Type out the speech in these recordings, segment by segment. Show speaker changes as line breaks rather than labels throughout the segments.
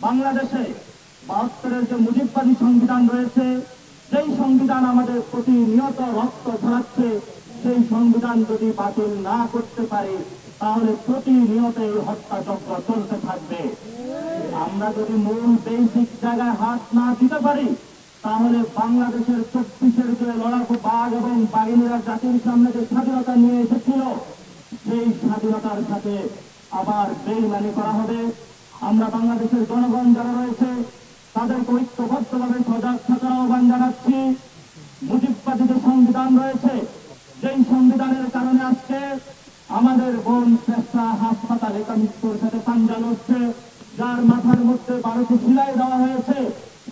বাংলাদেশে ৭২-এর যে মুজিববাদী সংবিধান রয়েছে, সেই সংবিধান আমাদের প্রতিনিয়ত রক্ত ঝরাচ্ছে, সেই সংবিধান যদি বাতিল না করতে পারে তাহলে প্রতিনিয়ত এই হত্যাযজ্ঞ চলতে থাকবে। আমরা যদি মূল বেসিক জায়গায় হাত না দিতে পারি তাহলে বাংলাদেশের ২৪-এর যে লড়াকু বাঘ এবং বাঘিনীরা জাতির সামনে যে স্বাধীনতা নিয়ে এসেছিল, সেই স্বাধীনতার সাথে আবার বেইমানি করা হবে। আমরা বাংলাদেশের জনগণ যারা রয়েছে তাদেরকে ঐক্যবদ্ধভাবে সজাগ থাকার আহ্বান জানাচ্ছি। মুজিববাদী যে সংবিধান রয়েছে, সেই সংবিধানের কারণে আজকে আমাদের বোন শ্রেষ্ঠা হাসপাতালে মৃত্যুর সাথে পাঞ্জা লড়ছে, যার মাথার মধ্যে 12টি সেলাই দেওয়া হয়েছে,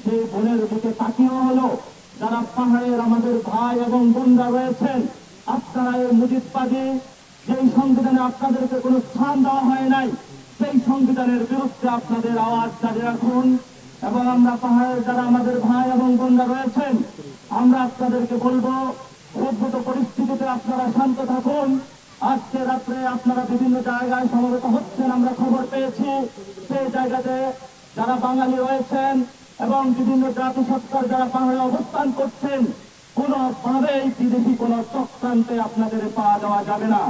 সেই বোনের দিকে তাকিয়েও হলো। যারা পাহাড়ের আমাদের ভাই এবং বোনরা রয়েছেন, আপনারা এই মুজিববাদী যেই সংবিধানে আপনাদেরকে কোনো স্থান দেওয়া হয় নাই, সেই সংবিধানের বিরুদ্ধে আপনাদের আওয়াজ জারি রাখুন। এবং আমরা পাহাড়ের যারা আমাদের ভাই এবং বোনরা রয়েছেন, আমরা আপনাদেরকে বলবো, উদ্ভূত পরিস্থিতিতে আপনারা শান্ত থাকুন। আজকে রাত্রে আপনারা বিভিন্ন জায়গায় সমবেত হচ্ছেন, আমরা খবর পেয়েছি। সেই জায়গাতে যারা বাঙালি রয়েছেন এবং বিভিন্ন জাতিসত্তার যারা পাহাড়ে অবস্থান করছেন, কোনোভাবেই বিদেশি কোন চক্রান্তে আপনাদের পা দেওয়া যাবে না।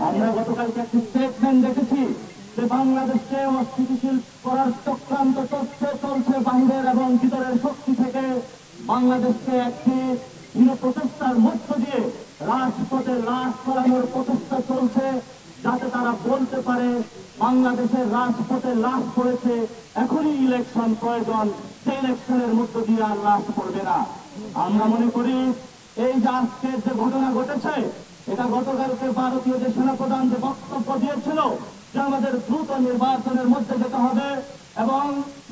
আমরা গতকালকে একটি স্টেটমেন্ট দেখেছি যে বাংলাদেশকে অস্থিতিশীল করার চক্রান্ত চলছে বাহিরের এবং ভিতরের শক্তি থেকে। বাংলাদেশকে একটি প্রচেষ্টার মধ্য দিয়ে রাজপথে লাশ করানোর প্রচেষ্টা চলছে, যাতে তারা বলতে পারে বাংলাদেশের রাজপথে লাশ পড়েছে, এখনই ইলেকশন প্রয়োজন, সেই ইলেকশনের মধ্য দিয়ে আর লাশ পড়বে না। আমরা মনে করি এই যে আজকের যে ঘটনা ঘটেছে, এটা গতকালকে ভারতীয় যে সেনাপ্রধান যে বক্তব্য দিয়েছিল যে আমাদের দ্রুত নির্বাচনের মধ্যে যেতে হবে এবং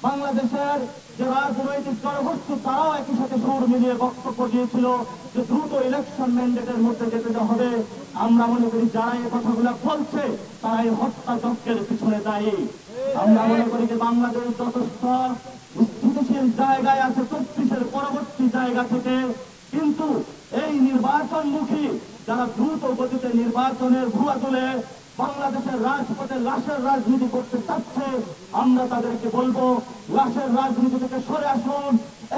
বাংলাদেশের যে রাজনৈতিক জনগোষ্ঠী তারাও একই সাথে সুর মিলিয়ে বক্তব্য দিয়েছিল যে দ্রুত ইলেকশন ম্যান্ডেটের মধ্যে যেতে হবে। আমরা মনে করি যারা এই কথাগুলো বলছে তারা এই হত্যাযজ্ঞের পিছনে দায়ী। আমরা মনে করি যে বাংলাদেশ যথেষ্ট স্থিতিশীল জায়গায় আছে ২৪-এর পরবর্তী জায়গা থেকে, কিন্তু এই নির্বাচনমুখী যারা দ্রুত গতিতে নির্বাচনের ভুয়া তুলে বাংলাদেশের রাজপথে লাশের রাজনীতি করতে চাচ্ছে, আমরা তাদেরকে বলবো লাশের রাজনীতি থেকে সরে আসুন।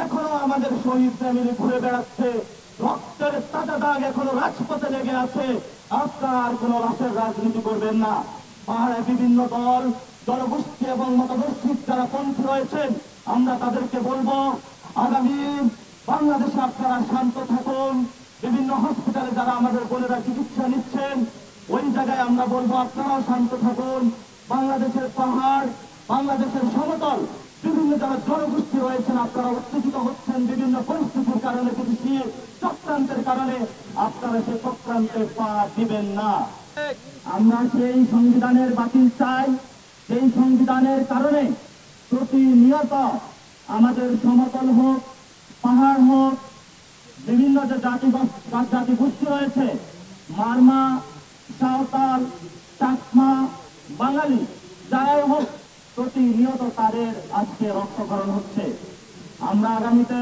এখনো আমাদের শহীদ ফ্যামিলি ঘুরে বেড়াচ্ছে, রক্তের তাজা দাগ এখনো রাজপথে লেগে আছে। আপনারা আর কোন লাশের রাজনীতি করবেন না। পাহাড়ে বিভিন্ন দল জনগোষ্ঠী এবং মতাদর্শী যারা পন্থী রয়েছেন, আমরা তাদেরকে বলবো আগামী বাংলাদেশে আপনারা শান্ত থাকুন। বিভিন্ন হসপিটালে যারা আমাদের বোনেরা চিকিৎসা নিচ্ছেন, ওই জায়গায় আমরা বলবো আপনারাও শান্ত থাকুন। বাংলাদেশের পাহাড়, বাংলাদেশের সমতল, বিভিন্ন যারা জনগোষ্ঠী রয়েছেন, আপনারা উত্তেজিত হচ্ছেন বিভিন্ন পরিস্থিতির কারণে, বিদেশি চক্রান্তের কারণে। আপনারা সেই চক্রান্তে পা দিবেন না। আমরা সেই সংবিধানের বাতিল চাই। সেই সংবিধানের কারণে প্রতিনিয়ত আমাদের সমতল হোক, পাহাড় হোক, বিভিন্ন যে জাতিগোষ্ঠী রয়েছে, মারমা, সাঁওতাল, চাকমা, বাঙালি, যারাই হোক, প্রতিনিয়ত তাদের আজকে রক্তক্ষরণ হচ্ছে। আমরা আগামীতে